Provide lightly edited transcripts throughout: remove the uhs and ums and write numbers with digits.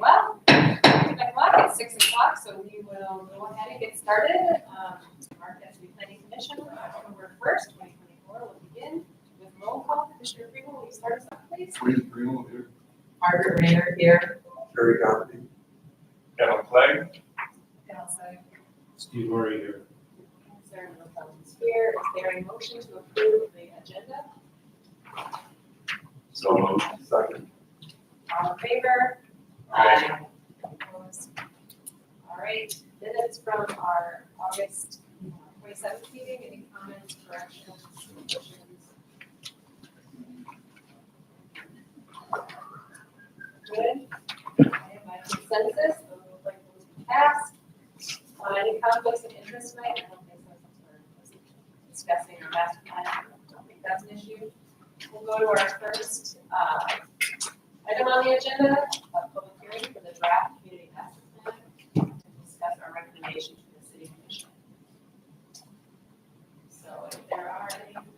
Well, it's 6 o'clock, so we will go ahead and get started. Marquette Planning Commission, October 1st, 2024 will begin with roll call. Commissioner Freeman, will you start us off, please? Freeman here. Margaret Rayner here. Jerry Godby. Kevin Clay. Elsa. Steve Murray here. Sarah Mills here. Is there a motion to approve the agenda? So moved. Second. All in favor? Aye. Opposed? All right, minutes from our August 27th meeting. Any comments, corrections, additions? Good. Okay, by consensus, those look like those we passed. Any conflicts of interest tonight? I don't think so, since we're discussing our master plan. I don't think that's an issue. We'll go to our first item on the agenda, a public hearing for the draft community master plan to discuss our recommendation to the city commission. So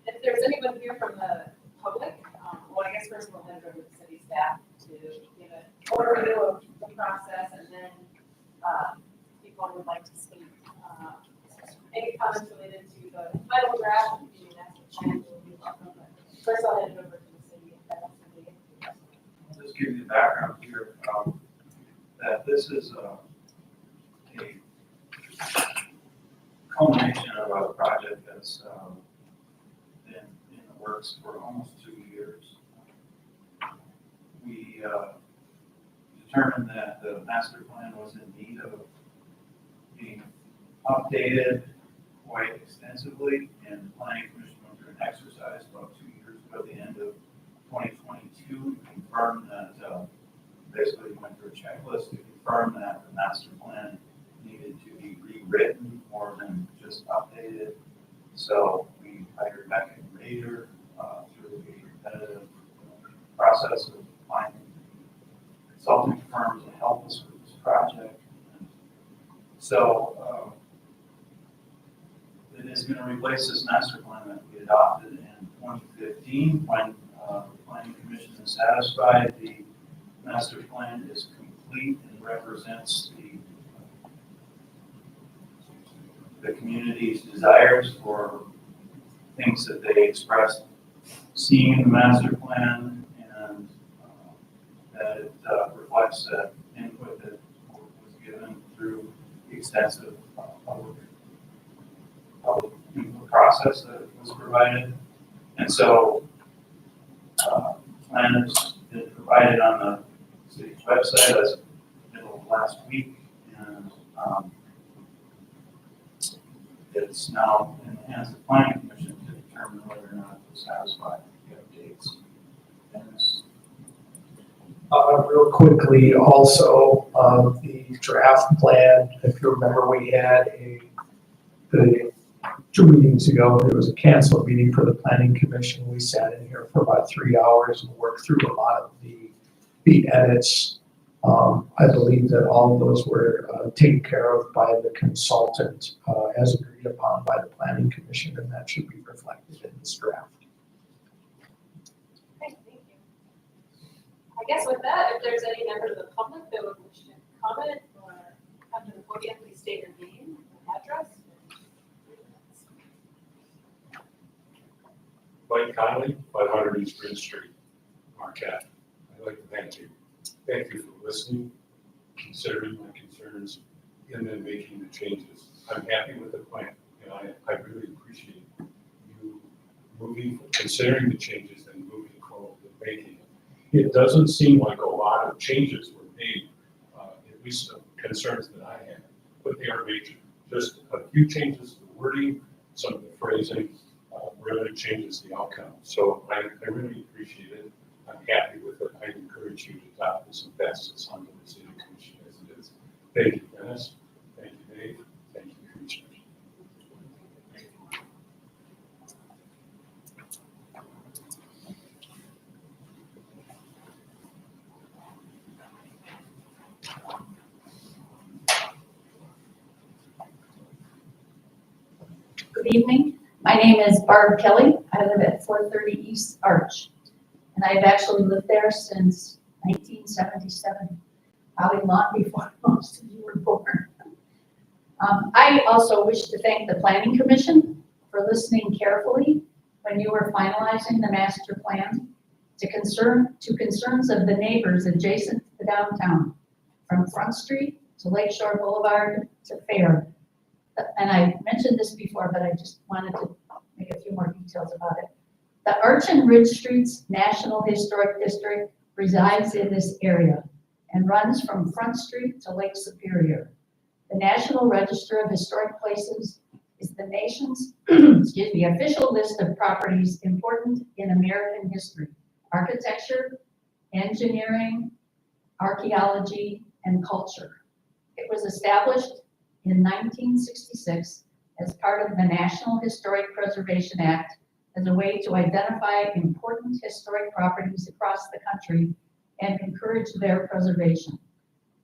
if there's anyone here from the public, well, I guess first we'll hand it over to the city staff to give an overview of the process, and then people would like to speak. Any comments related to the final draft of the community master plan will be welcome. But first, I'll hand it over to the city. I'll just give you the background here, that this is a culmination of a project that's been in the works for almost 2 years. We determined that the master plan was in need of being updated quite extensively, and the planning commission went through an exercise about 2 years ago, at the end of 2022, confirmed that, basically went through a checklist to confirm that the master plan needed to be rewritten more than just updated. So we hired Marquette through a competitive process of finding consulting firms to help us with this project. And so it is going to replace this master plan that we adopted in 2015 when the Planning Commission is satisfied the master plan is complete and represents the community's desires for things that they expressed seeing in the master plan, and that it reflects that input that was given through the extensive public input process that was provided. And so plan has been provided on the city's website as of the middle of last week, and it's now in the hands of the Planning Commission to determine whether or not to satisfy the updates. Real quickly, also, the draft plan, if you remember, we had the 2 meetings ago, there was a canceled meeting for the Planning Commission. We sat in here for about 3 hours and worked through a lot of the edits. I believe that all of those were taken care of by the consultant as agreed upon by the Planning Commission, and that should be reflected in this draft. Okay, thank you. I guess with that, if there's any member of the public that would wish to comment or come to the podium, please state your name and address. Mike Conley, 500 East Green Street, Marquette. I'd like to thank you. Thank you for listening, considering my concerns, and then making the changes. I'm happy with the plan, and I really appreciate you considering the changes and moving forward with making it. It doesn't seem like a lot of changes were made, at least the concerns that I had, but they are major. Just a few changes to the wording, some of the phrasing, really changes the outcome. So I really appreciate it. I'm happy with it. I encourage you to adopt this and pass this on to the city commission as it is. Thank you, Dennis. Thank you, Dave. Thank you, commissioners. Good evening. My name is Barb Kelly. I live at 430 East Arch, and I've actually lived there since 1977. probably long before most of you were born. I also wish to thank the Planning Commission for listening carefully when you were finalizing the master plan to concerns of the neighbors adjacent to downtown, from Front Street to Lakeshore Boulevard to Fair. And I mentioned this before, but I just wanted to make a few more details about it. The Arch and Ridge Streets National Historic District resides in this area and runs from Front Street to Lake Superior. The National Register of Historic Places is the nation's official list of properties important in American history, architecture, engineering, archaeology, and culture. It was established in 1966 as part of the National Historic Preservation Act as a way to identify important historic properties across the country and encourage their preservation.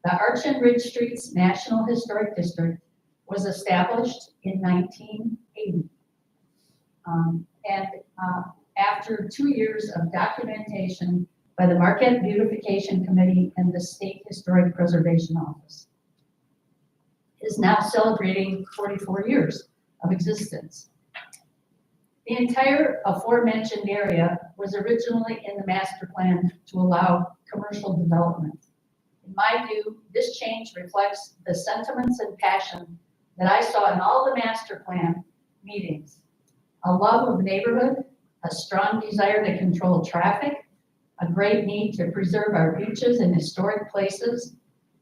The Arch and Ridge Streets National Historic District was established in 1980. After 2 years of documentation by the Marquette Beautification Committee and the State Historic Preservation Office. It is now celebrating 44 years of existence. The entire aforementioned area was originally in the master plan to allow commercial development. In my view, this change reflects the sentiments and passion that I saw in all the master plan meetings. A love of neighborhood, a strong desire to control traffic, a great need to preserve our beaches and historic places,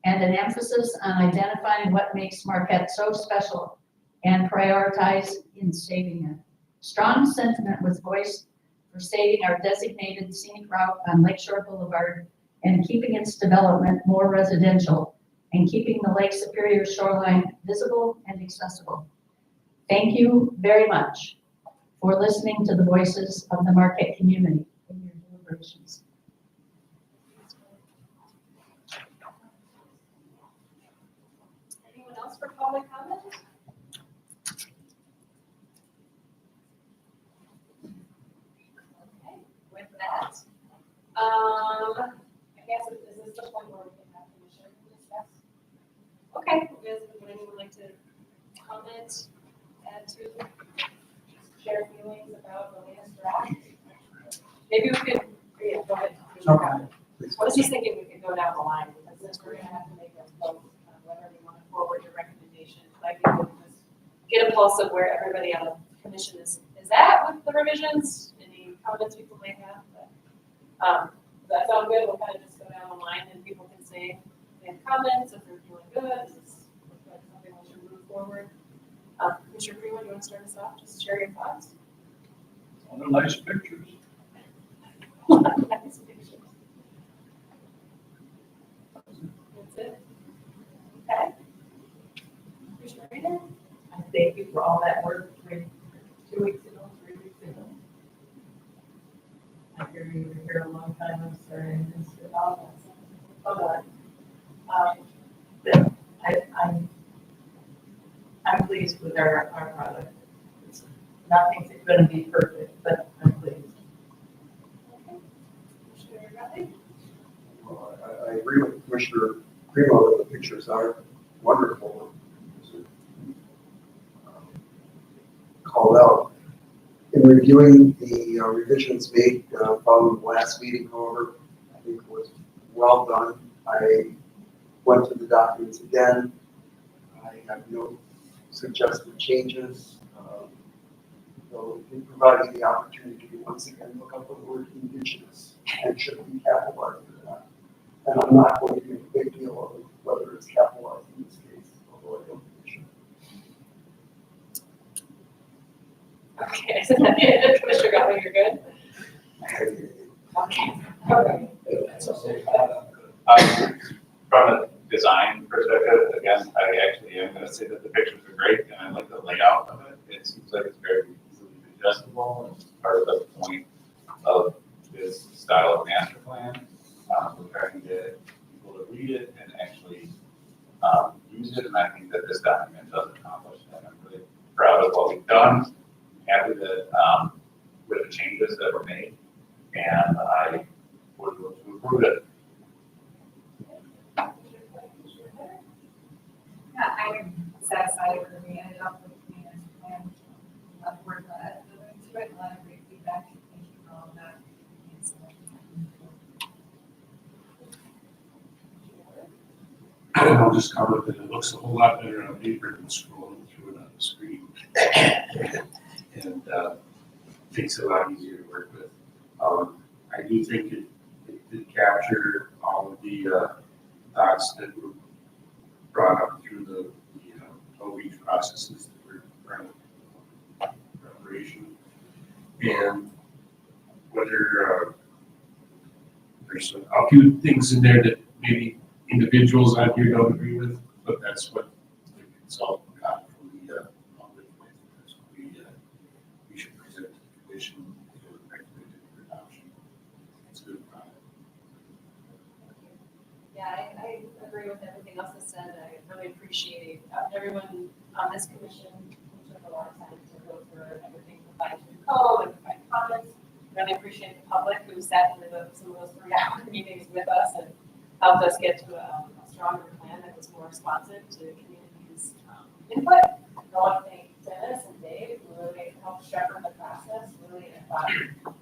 and an emphasis on identifying what makes Marquette so special and prioritize in saving it. Strong sentiment was voiced for saving our designated scenic route on Lakeshore Boulevard and keeping its development more residential and keeping the Lake Superior shoreline visible and accessible. Thank you very much for listening to the voices of the Marquette community in your deliberations. Anyone else for public comment? Okay, with that, I guess is this the point where we can have commission discuss? Okay, would anyone like to comment, add to, share feelings about the latest draft? Maybe we could, yeah, go ahead. I was just thinking we could go down the line, because since we're gonna have to make a vote on whether we want to forward your recommendation, like we could just get a pulse of where everybody on the commission is at with the revisions, any comments people may have. But, does that sound good? We'll kind of just go down the line and people can say they have comments, if they're feeling good, is this like something we should move forward? Commissioner Freeman, do you want to start us off? Just share your thoughts. All the nice pictures. Nice pictures. That's it. Okay. Commissioner Reader? I thank you for all that work 2 weeks ago, 3 weeks ago. I hear you were here a long time, I'm sorry, I missed it all. But I'm pleased with our product. Nothing's gonna be perfect, but I'm pleased. Commissioner Guthrie? Well, I agree with Commissioner Primo that the pictures are wonderful. Called out. In reviewing the revisions made following the last meeting, however, I think it was well done. I went through the documents again. I have no suggested changes. So we provide you the opportunity to once again look up the word indigenous and should be capitalized or not. And I'm not going to make a big deal of whether it's capitalized in this case, although I don't think it should. Okay, so that it. Commissioner Guthrie, you're good? Okay. All right. From a design perspective, again, I actually am going to say that the pictures are great, and I like the layout of it. It seems like it's very easily adjustable, and it's part of the point of this style of master plan. We're trying to get people to read it and actually use it, and I think that this document does accomplish that. I'm really proud of what we've done, happy that with the changes that were made, and I would look to improve it. I'll just cover that it looks a whole lot better on paper than scrolling through it on the screen. And makes it a lot easier to work with. I do think it did capture all of the thoughts that were brought up through the outreach processes that were running preparation. And whether there's a few things in there that maybe individuals on here don't agree with, but that's what the consultant got from the public. That's what we should present to the commission for recommended for adoption. It's a good product. Yeah, I agree with everything else that's said. I really appreciate everyone on this commission who took a lot of time to go through everything, provide to code and provide comments. Really appreciate the public who sat through some of those 3-hour meetings with us and helped us get to a stronger plan that was more responsive to the community's input. I want to thank Dennis and Dave who really helped shepherd the process. Really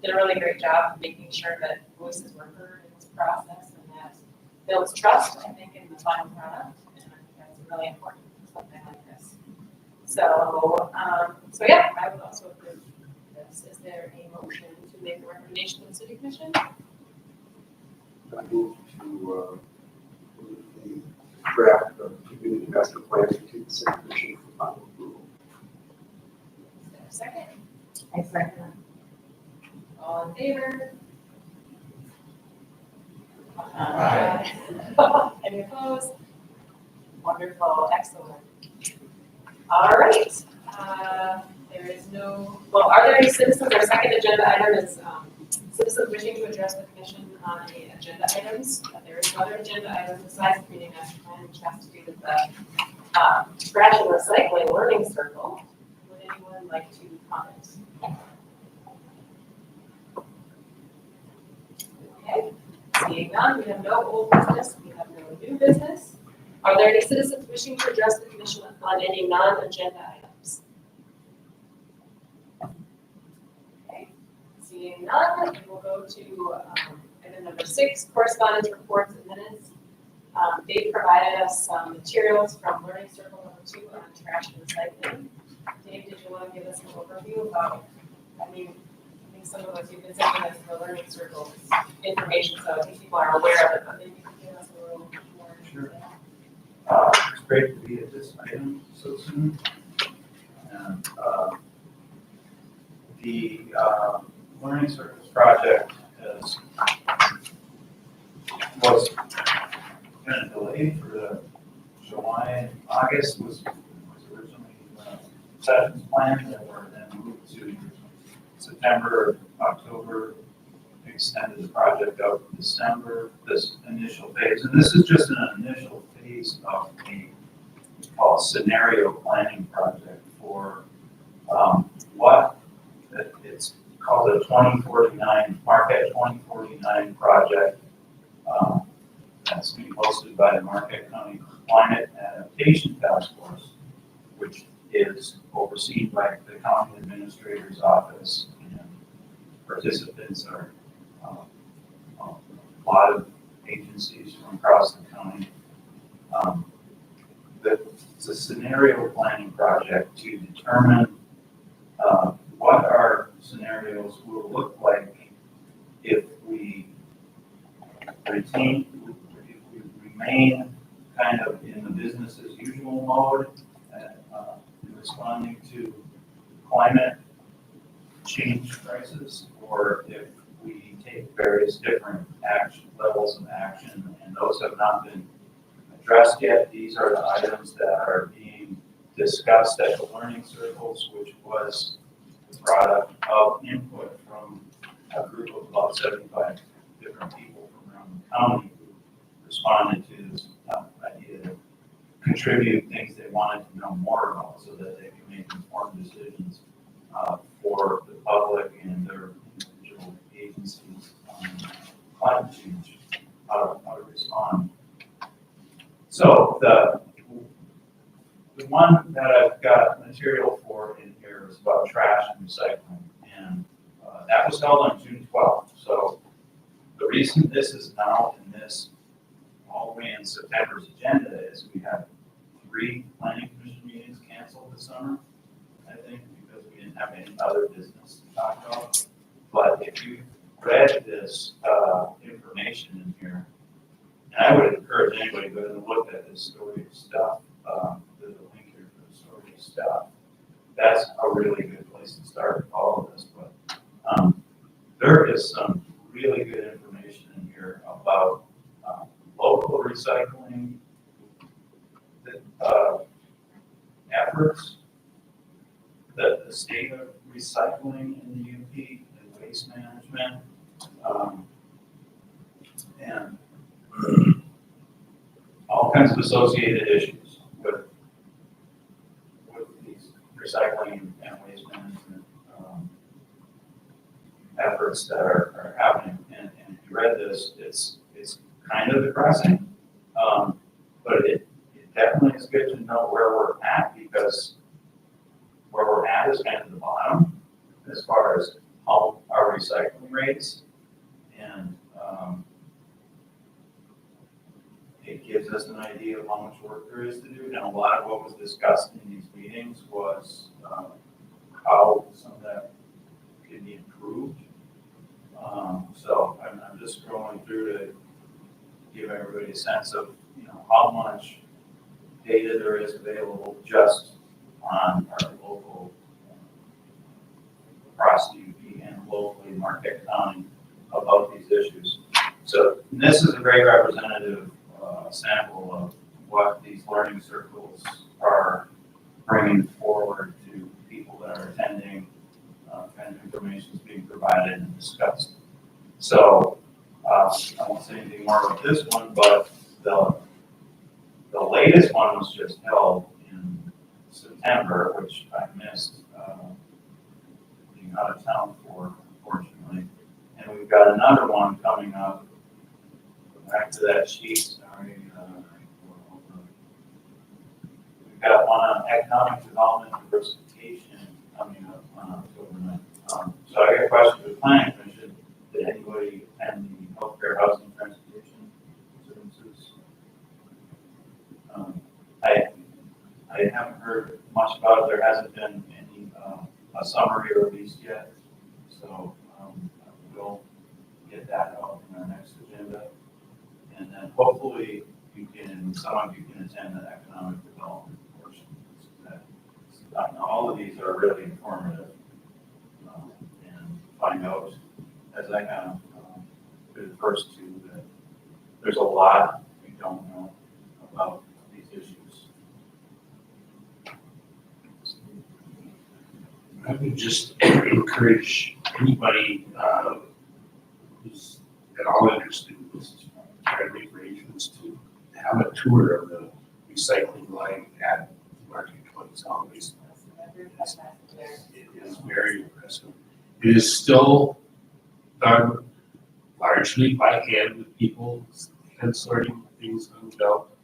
did a really great job of making sure that voices were heard in this process and that builds trust, I think, in the final product. And I think that's really important for something like this. So yeah, I would also approve this. Is there a motion to make a recommendation to the city commission? I move to the draft of the community master plan to the city commission for final approval. Is there a second? I second. All in favor? Aye. Any opposed? Wonderful, excellent. All right. There is no, well, are there any citizens, our second agenda item is citizens wishing to address the commission on the agenda items. There is another agenda item besides the community master plan, which has to do with the trash and recycling learning circle. Would anyone like to comment? Okay, seeing none, we have no old business, we have no new business. Are there any citizens wishing to address the commission on any non-agenda items? Okay, seeing none, we will go to item number 6, correspondence, reports, and minutes. Dave provided us some materials from Learning Circle number 2 on trash and recycling. Dave, did you want to give us an overview about, I think some of us, you've been sending us the Learning Circle information, so I think people are aware of it, but maybe you can give us a little more. Sure. It's great to be at this item so soon. And the Learning Circles project was kind of delayed for the July and August was originally sessions planned that were then moved to September, October, extended the project out to December, this initial phase. And this is just an initial phase of the called scenario planning project for what it's called a 2049, Marquette 2049 project. That's being hosted by the Marquette County Climate Adaptation Task Force, which is overseen by the county administrator's office, and participants are a lot of agencies from across the county. It's a scenario planning project to determine what our scenarios will look like if we remain kind of in the business as usual mode, responding to climate change crisis, or if we take various different levels of action, and those have not been addressed yet. These are the items that are being discussed at the Learning Circles, which was the product of input from a group of about 75 different people from around the county who responded to this idea to contribute things they wanted to know more about so that they can make informed decisions for the public and their individual agencies on climate change, how to respond. So the one that I've got material for in here is about trash and recycling, and that was held on June 12th. So the reason this is now in this all the way in September's agenda is we had 3 planning commission meetings canceled this summer, I think, because we didn't have any other business to talk about. But if you read this information in here, and I would encourage anybody to go and look at this story of stuff, there's a link here for the story of stuff. That's a really good place to start all of this, but there is some really good information in here about local recycling efforts, the state of recycling in the UP, and waste management, and all kinds of associated issues with these recycling and waste management efforts that are happening. And if you read this, it's kind of depressing, but it definitely is good to know where we're at, because where we're at is kind of the bottom as far as all our recycling rates. And it gives us an idea of how much work there is to do. And a lot of what was discussed in these meetings was how some of that could be improved. So I'm just scrolling through to give everybody a sense of, how much data there is available just on our local, across the UP and locally in Marquette County about these issues. So this is a very representative sample of what these learning circles are bringing forward to people that are attending, kind of information is being provided and discussed. So I won't say anything more about this one, but the latest one was just held in September, which I missed being out of town for, unfortunately. And we've got another one coming up. Go back to that sheet, sorry. We've got one on economic development and diversification coming up on October 9th. So I got a question for the planning commission. Did anybody attend the healthcare, housing, transportation services? I haven't heard much about it. There hasn't been any a summary released yet, so we'll get that out in our next agenda, and then hopefully some of you can attend the economic development portion. All of these are really informative, and find out as I have through the first 2 that there's a lot we don't know about these issues. I would just encourage anybody who's at all interested in this, try to make arrangements to have a tour of the recycling line at Marquette County Solid Waste. It is very impressive. It is still done largely by hand with people hand sorting things on the belt.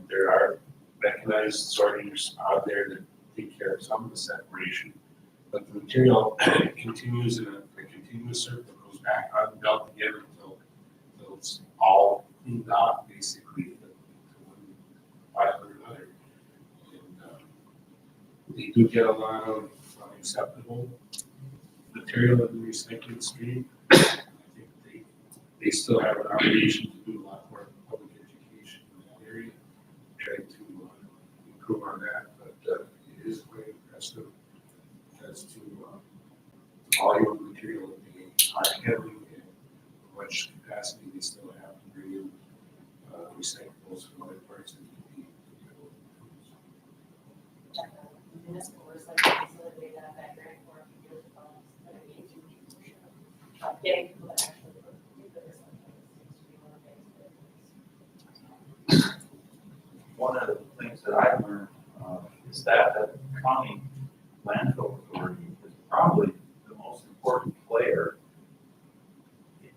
There are mechanized sorters out there that take care of some of the separation, but the material continues in a continuous circle, goes back on the belt again until it's all cleaned out basically to one pile or another. And they do get a lot of unacceptable material in the recycling stream. I think they still have an obligation to do a lot more public education in that area, try to improve on that, but it is quite impressive as to the volume of material that they are handling and how much capacity they still have to bring in recyclables from other parts of the Municipal recycling facility that I grant for a few years ago, that I need to getting people to actually do the recycling seems to be one of the biggest. One of the things that I learned is that the county landfill authority is probably the most important player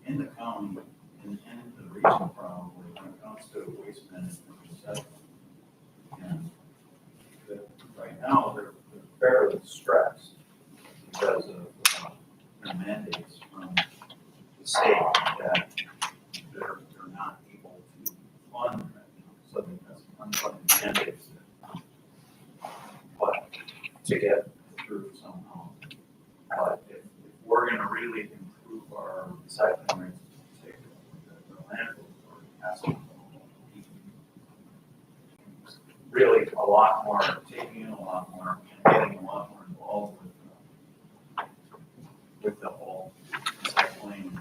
in the county and in the region probably when it comes to waste management and recycling. And right now they're fairly stressed because of the mandates from the state that they're not able to fund right now. So that's to get through somehow. But if we're gonna really improve our recycling rates, take the landfill has to really a lot more, taking in a lot more, and getting a lot more involved with the whole recycling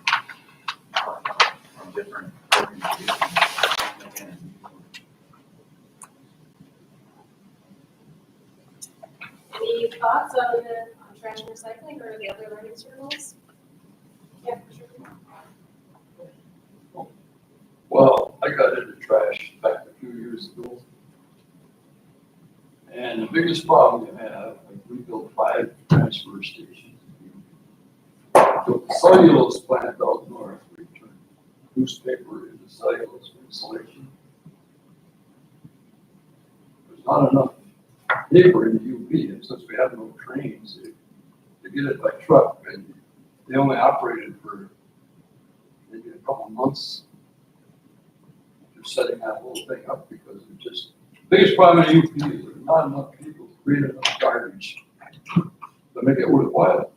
from different organizations. And Any thoughts on trash and recycling or the other learning circles? Yeah, for sure. Well, I got into trash back a few years ago. And the biggest problem you have, like we built 5 transfer stations. Built the cellulose plant out north, we turned newspaper into cellulose for insulation. There's not enough paper in the UP, and since we have no trains, they get it by truck, and they only operated for maybe a couple months. Just setting that whole thing up because it just, biggest problem in UP is there's not enough people to create enough garbage to make it worthwhile.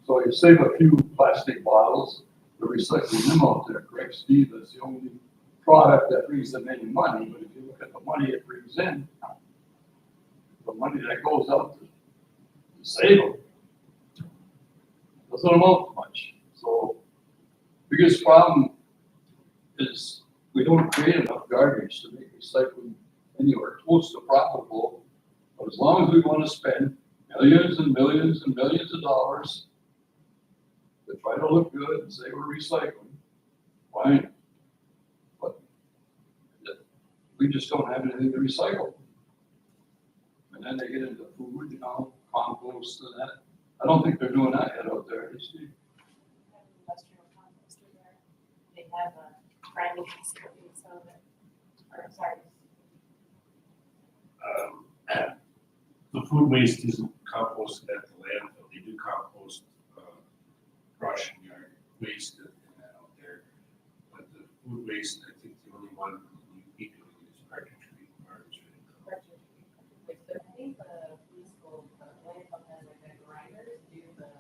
So you save a few plastic bottles, they're recycling them out there, correct, Steve? That's the only product that brings them any money, but if you look at the money it brings in, the money that goes out to save them doesn't amount to much. So biggest problem is we don't create enough garbage to make recycling anywhere close to profitable. But as long as we want to spend millions and millions and millions of dollars to try to look good and say we're recycling, fine. But we just don't have anything to recycle. And then they get into food, you know, compost and that. I don't think they're doing that yet out there, is it? Industrial composter there. They have a grinding facility, so that, or sorry. The food waste isn't composted at the landfill. They do compost brush and yard waste and that out there. But the food waste, I think the only one you keep doing is Marquette farms. I think the preschool, the landfill has like a grinder to do the,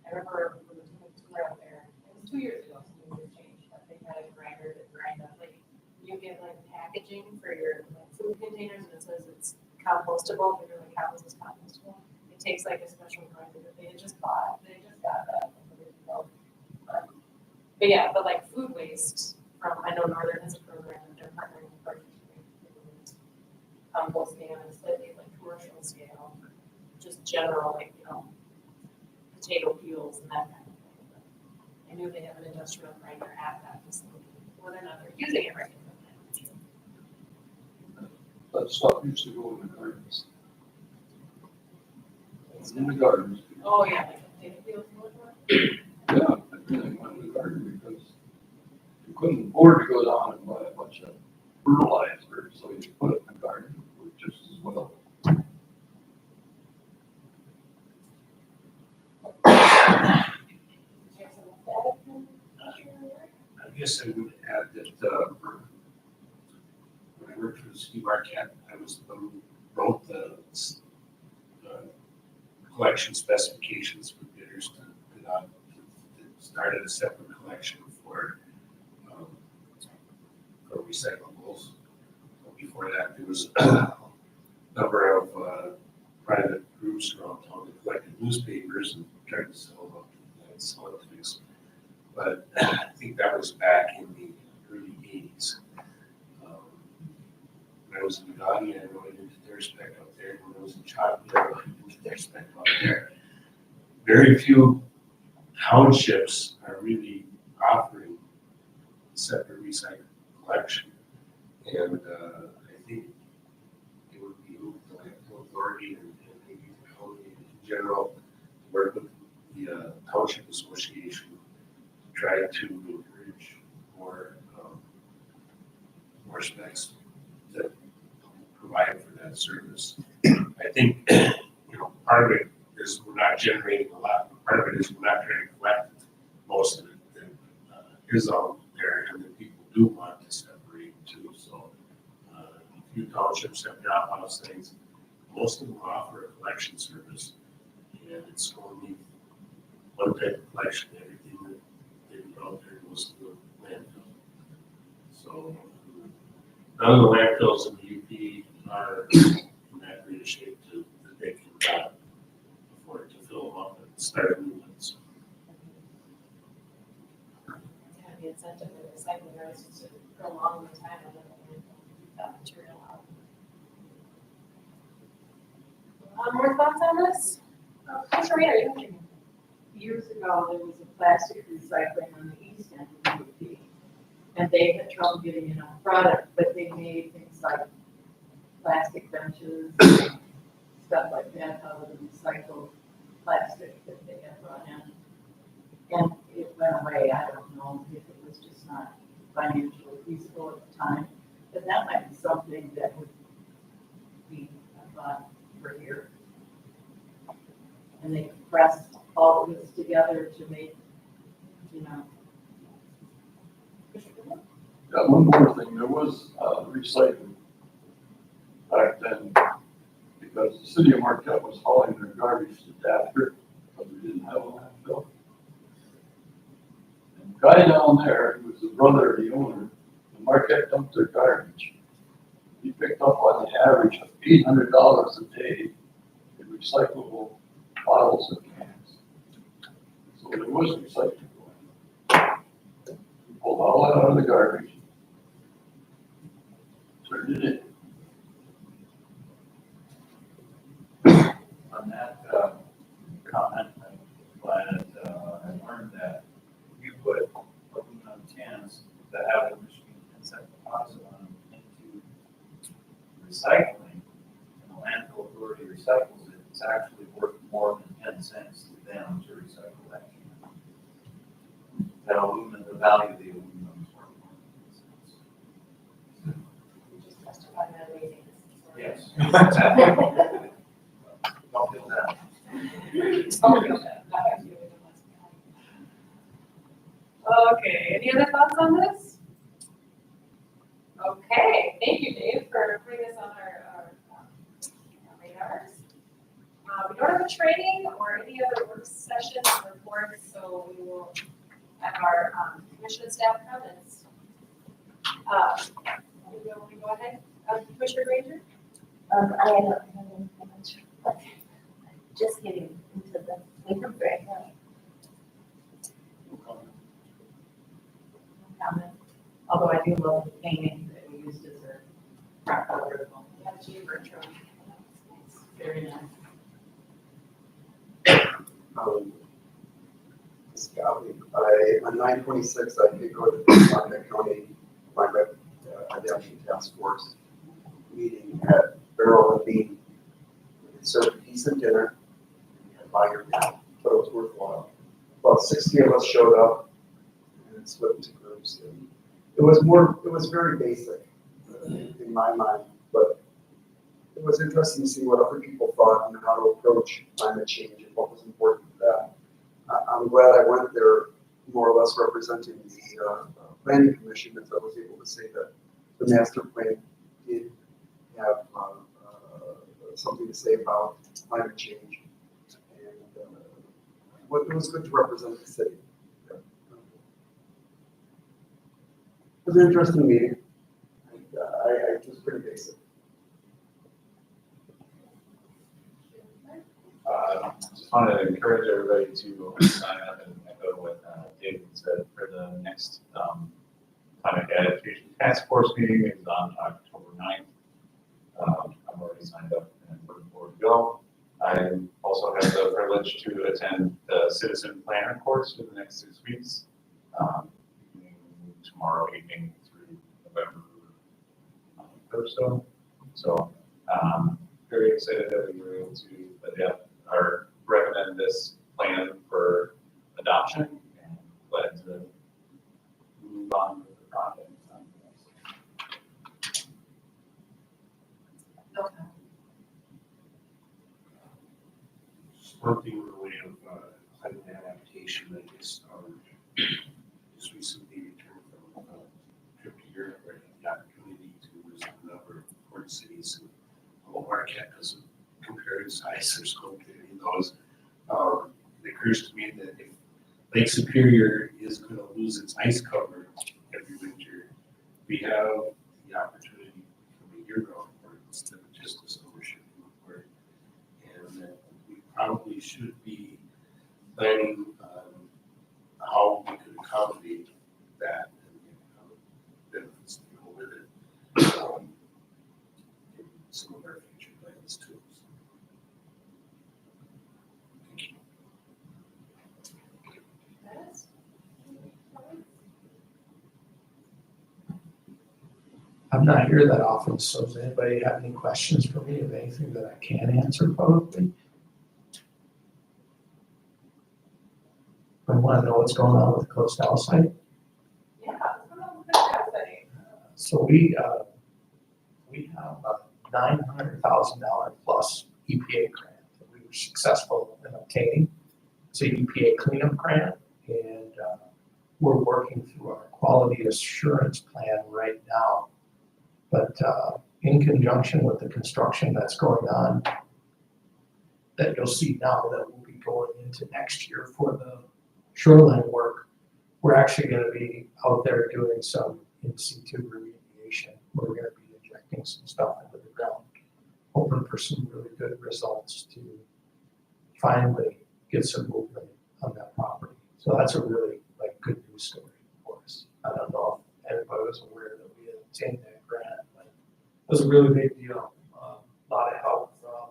I remember when we were out there, it was 2 years ago, so it changed, but they had a grinder that grind up, like, you get like packaging for your like, food containers and it says it's compostable, but you're like, how is this compostable? It takes like a special grinder that they had just bought, they just got that. But yeah, but like food waste from, I know Northern has a program that they're partnering with Marquette, composting on a slightly like commercial scale, just general, like, you know, potato peels and that kind of thing. But I knew they have an industrial grinder at that facility, whether or not they're using it right now. That stuff used to go in the gardens. In the gardens. Oh, yeah, like potato peels and whatnot. Yeah, everything went in the garden because you couldn't afford to go down and buy a bunch of fertilizer, so you put it in the garden, which just as well. I guess I would add that when I worked for the ski Marquette, I was the one who wrote the collection specifications for bidders to started a separate collection for recyclables. So before that, there was a number of private groups around town that collected newspapers and tried to sell things. But I think that was back in the early 80s. When I was in Uganda, I went into their spec out there. When I was in Chocolate, I went into their spec out there. Very few townships are really offering separate recycling collection. And I think it would be the landfill authority and maybe the county in general to work with the township association to try to encourage more specs that provide for that service. I think, part of it is we're not generating a lot, but part of it is we're not trying to collect most of it that is out there and that people do want to separate too. So a few townships have drop house things. most of them offer a collection service, and it's only one type of collection, everything that they put out there goes to the landfill. So, none of the landfills in the UP are in that great a shape that they can afford to fill them up and start new ones. Yeah, the incentive for recycling is to prolong the time of that material out. More thoughts on this? Commissioner Rader, you can. Years ago, there was a plastic recycling on the east end of the UP. And they had trouble getting enough product, but they made things like plastic benches, stuff like that out of the recycled plastic that they had brought in. And it went away. I don't know if it was just not financially feasible at the time, but that might be something that would be a thought for here. And they compress all of this together to make, you know. Yeah, one more thing, there was recycling back then, because the city of Marquette was hauling their garbage to Dafter, because we didn't have a landfill. And the guy down there, who was the brother of the owner, the Marquette dumped their garbage. He picked up on the average of $800 a day in recyclable bottles and cans. So there was recycling going on. We pulled all that out of the garbage, turned it in. On that comment, I'm glad I learned that you put aluminum cans that have a machine inside deposit on them into recycling, and the landfill authority recycles it, it's actually worth more than 10 cents to them to recycle that can. That aluminum, the value of the aluminum is worth more than 10 cents. We just testified that laziness. Yes. Don't feel that. Okay, any other thoughts on this? Okay, thank you, Dave, for putting this on our radars. We don't have a training or any other work sessions or reports, so we will have our commission staff comments. We go ahead, Commissioner Granger? I don't have any comments. Okay. Just getting into the labor break. Comment. Although I do love the painting that we used as a front cover. Yeah, the chamber intro. It's very nice. On 9/26, I did go to the Marquette County Climate Adaptation Task Force meeting at Barrel and Bean. They served a decent dinner, and buy your meal, but it was worthwhile. About 60 of us showed up, and it split into groups. And it was very basic in my mind, but it was interesting to see what other people thought and how to approach climate change and what was important for that. I'm glad I went there more or less representing the planning commission, as I was able to say that the master plan did have something to say about climate change. And it was good to represent the city. Yeah. It was an interesting meeting. And, it was pretty basic. Just wanted to encourage everybody to sign up and echo what David said for the next climate adaptation task force meeting is on October 9th. I'm already signed up and looking forward to go. I also have the privilege to attend the citizen planner course for the next 6 weeks, tomorrow evening through November 1st. So very excited that we were able to adapt or recommend this plan for adoption and glad to move on with the project. Okay. One thing in the way of climate adaptation, I guess, just recently returned from a trip to Europe where I had the opportunity to visit a number of port cities. And although Marquette doesn't exercise or school committee knows. It occurs to me that if Lake Superior is gonna lose its ice cover every winter, we have the opportunity to become a year-round park instead of just a summer shooting park. And that we probably should be planning on how we could accommodate that and the benefits that go with it. In some of our future plans too. Thank you. Dennis? I'm not here that often, so does anybody have any questions for me of anything that I can answer publicly? I want to know what's going on with the Coastal site. Yeah, what's going on with that study? So we have a $900,000 plus EPA grant that we were successful in obtaining. It's an EPA cleanup grant, and we're working through our quality assurance plan right now. But in conjunction with the construction that's going on, that you'll see now that will be going into next year for the shoreline work, we're actually going to be out there doing some in situ remediation. We're going to be injecting some stuff into the ground, hoping for some really good results to finally get some movement on that property. So that's a really good news story for us. I don't know if anybody was aware that we had obtained that grant, but it was a really big deal. A lot of help from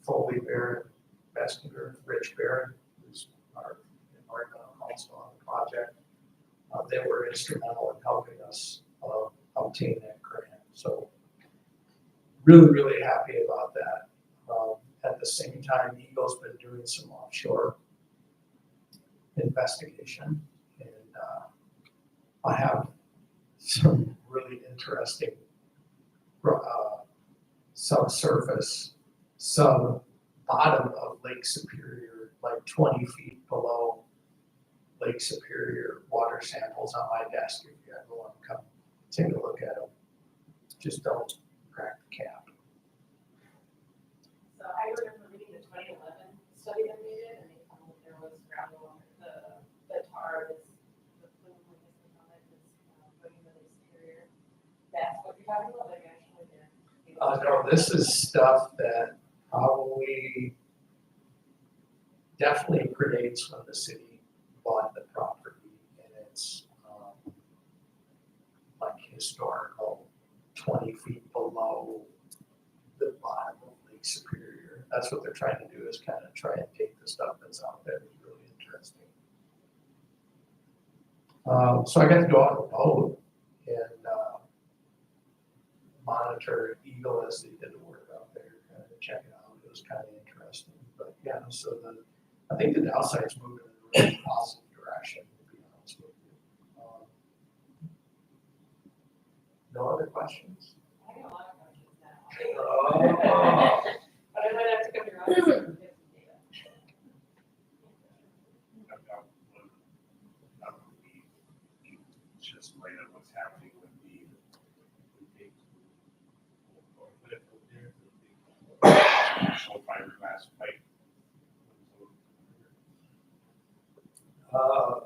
Foley Barron, Messenger, Rich Barron, who's our counsel on the project. They were instrumental in helping us obtain that grant. So really, really happy about that. At the same time, Eagle's been doing some offshore investigation, and I have some really interesting subsurface, bottom of Lake Superior, like 20 feet below Lake Superior water samples on my desk. If you ever want to come take a look at them, just don't crack the cap. So I remember reading the 2011 study that we did, and they found that there was gravel on the tar, the plume, I guess they call it, that's putting the Lake Superior. That's what you're talking about, like actually there. No, this is stuff that probably definitely predates when the city bought the property, and it's like historical, 20 feet below the bottom of Lake Superior. That's what they're trying to do, is kind of try and take the stuff that's out there. It's really interesting. So I got to go out on the boat and monitor Eagle as they did the work out there, kind of check it out. It was kind of interesting. But yeah, so I think the downside's moving in a really positive direction, to be honest with you. No other questions? I got a lot of questions now. Oh. But I might have to come to your office and get some data. Just right on what's happening with the big fiberglass pipe. On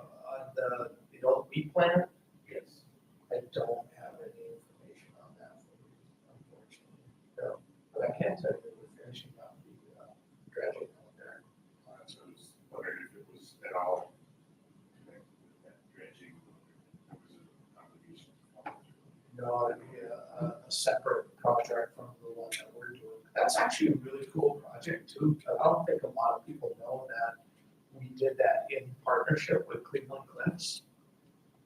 the old wheat plant, Yes. I don't have any information on that, unfortunately. No, but I can tell you that we're finishing up the dredging out there. So I was wondering if it was at all connected with that dredging. There was an obligation. No, it'd be a separate project from the one that we're doing. That's actually a really cool project too. I don't think a lot of people know that we did that in partnership with Cleveland Cliffs.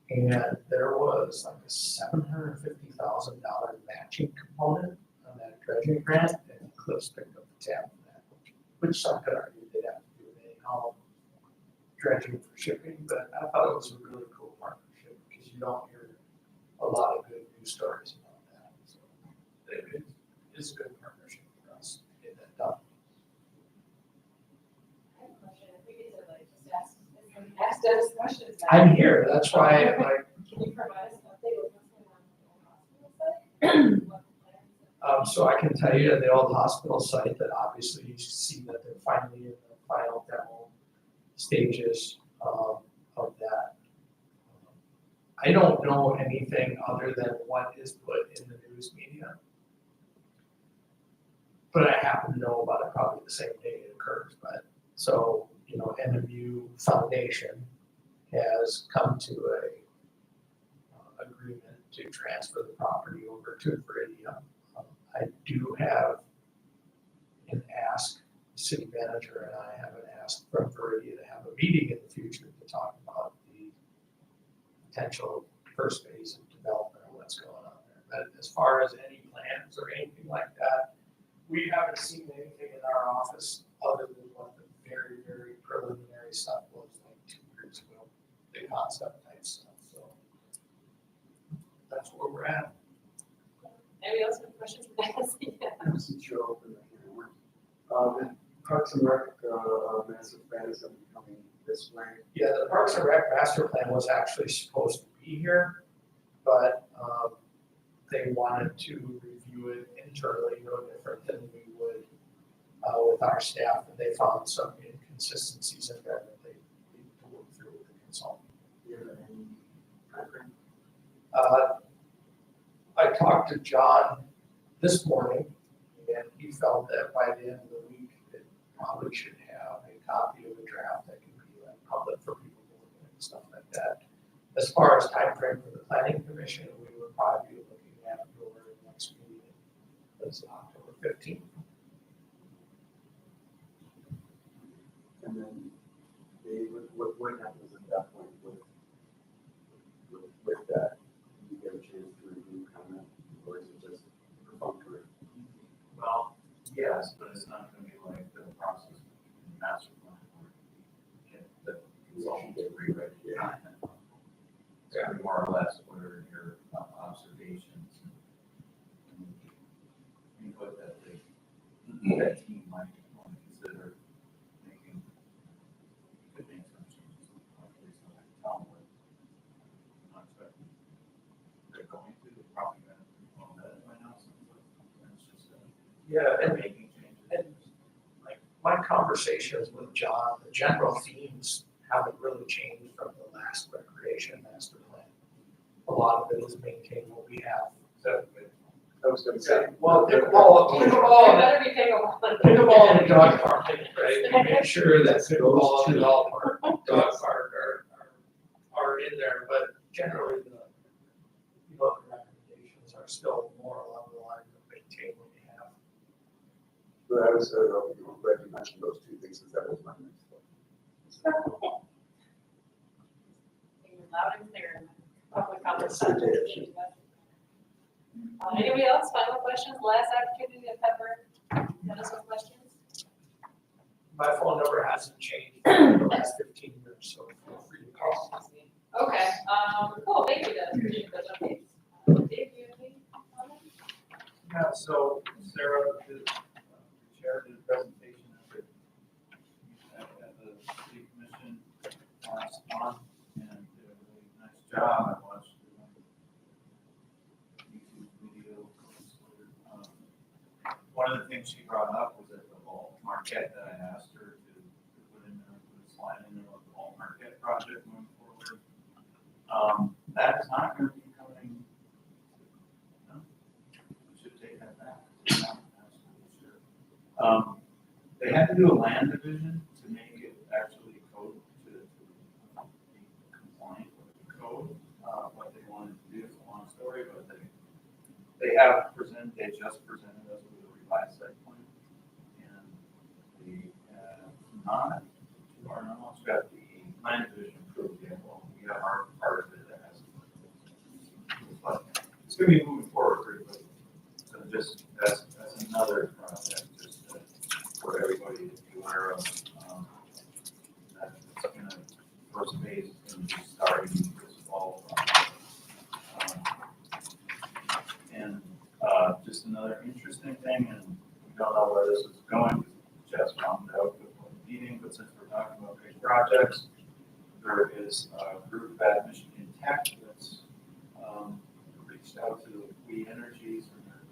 And there was like a $750,000 matching component on that dredging grant, and Cliffs picked up the tab for that, which some could argue they'd have to do it anyhow, dredging for shipping, but I thought it was a really cool partnership because you don't hear a lot of good news stories about that. So it's a good partnership for us to get that done. I have a question. If we get to just ask Dennis questions now. I'm here, that's why I'm like, Can you provide us an update with what's going on with the hospital site? What the plans So I can tell you the old hospital site that obviously you see that they're finally in the final demo stages of that. I don't know anything other than what is put in the news media. But I happen to know about it probably the same day it occurs, but, so, you know, NMU Foundation has come to a agreement to transfer the property over to Viridian. I do have an ask, the city manager and I have an ask from Viridian to have a meeting in the future to talk about the potential first phase of development or what's going on there. But as far as any plans or anything like that, we haven't seen anything in our office other than what the very, very preliminary stuff was like 2 years ago, the concept type stuff, so that's where we're at. Anybody else have questions for Dennis? Yeah. Since you're open, the Parks and Rec, master plan is gonna be coming this way. Yeah, the Parks and Rec master plan was actually supposed to be here, but they wanted to review it internally, no different than we would with our staff, and they found some inconsistencies in there that they need to work through with the consultant. Yeah, and timeframe? I talked to John this morning, and he felt that by the end of the week, it probably should have a copy of the draft that can be like public for people to look at and stuff like that. As far as timeframe for the planning commission, we would probably be looking at your next meeting, that's October 15th. And then what happens at that point with that? Do you get a chance to review comment, or is it just perfunctory? Well, yes, but it's not gonna be like the process in master plan where you get the consultant to rewrite your content. It's gonna be more or less what are your observations and input that that team might want to consider making. You could make some changes, obviously, so I can tell them what I'm not expecting. They're going to, they're probably gonna, well, that might not, so it's just, Yeah, and making changes. and like my conversations with John, the general themes haven't really changed from the last recreation master plan. A lot of it is maintain what we have. So, I was gonna say. Well, There pickleball better be pickleball. in the dog park, right? We make sure that pickleball and dog park are in there, but generally the recommendations are still more along the lines of maintain what we have. But I was, glad you mentioned those two things, because that was my next one. Loud and clear in public conversation. Anybody else, final questions, last opportunity to pepper Dennis with questions? My phone number hasn't changed in the last 15 years, so feel free to call. Okay, cool, thank you, Dennis, appreciate those updates. Dave, you have any comments? yeah, so Sarah shared the presentation at the city commission last month, and did a really nice job. I watched the YouTube video. One of the things she brought up was that the whole Marquette that I asked her to put in there, put a slide in there of the whole Marquette project moving forward. That is not going to be coming. No, we should take that back. Absolutely sure. They had to do a land division to make it actually code to be compliant with the code. What they wanted to do is a long story, but they just presented us with a revised site plan. And the, not, to our knowledge, got the land division approved yet. Well, we got our part of it that has. But it's gonna be moving forward pretty quickly. So just, that's another project, just for everybody to be aware of. That it's gonna, first phase is gonna be starting this fall. And just another interesting thing, and we don't know where this is going, just found out before the meeting, but since we're talking about big projects, there is a group at Michigan Tech that's reached out to We Energies, and they're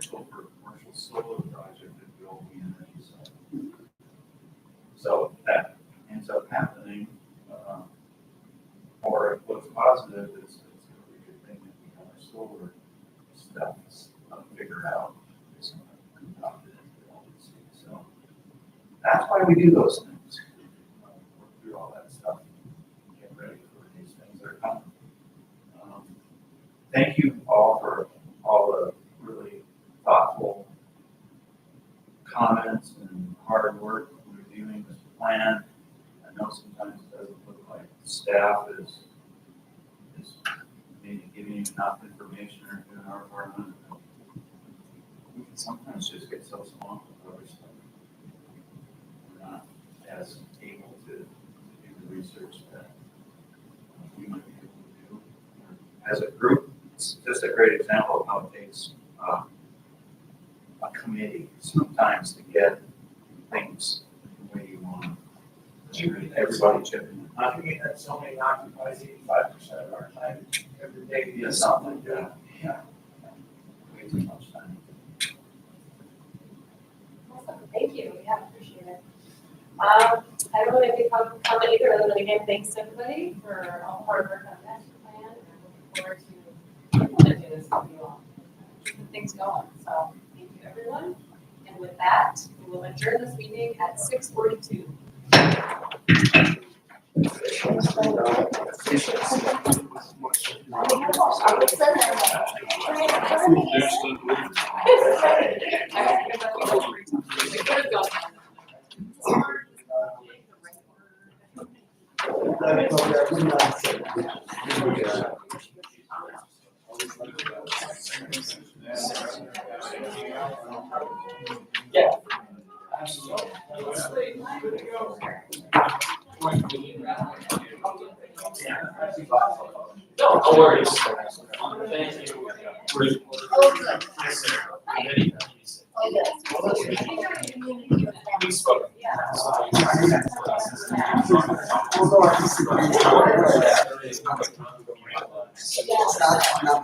potential for a commercial solar project at the old energy site. So that ends up happening, or it looks positive, it's gonna be a good thing that we have our solar stuff figured out. It's adopted into the LDC. So that's why we do those things. Work through all that stuff, get ready for these things that are coming. Thank you all for all the really thoughtful comments and hard work reviewing this plan. I know sometimes it doesn't look like staff is maybe giving you enough information or doing our part. We can sometimes just get so swamped with other stuff. We're not as able to do the research that we might be able to do. As a group, it's just a great example of how it takes a committee sometimes to get things the way you want. Everybody chipping in. I think that zoning occupies 85% of our time every day. Yeah, something like that. Yeah. Way too much time. Awesome, thank you, yeah, appreciate it. I don't really have any comment either, other than again, thanks to everybody for all the hard work on the master plan, and I'm looking forward to implementing this with you all. Keeping things going, so thank you, everyone. And with that, we will adjourn this meeting at 6:42. No worries. Thank you. We spoke. Scott,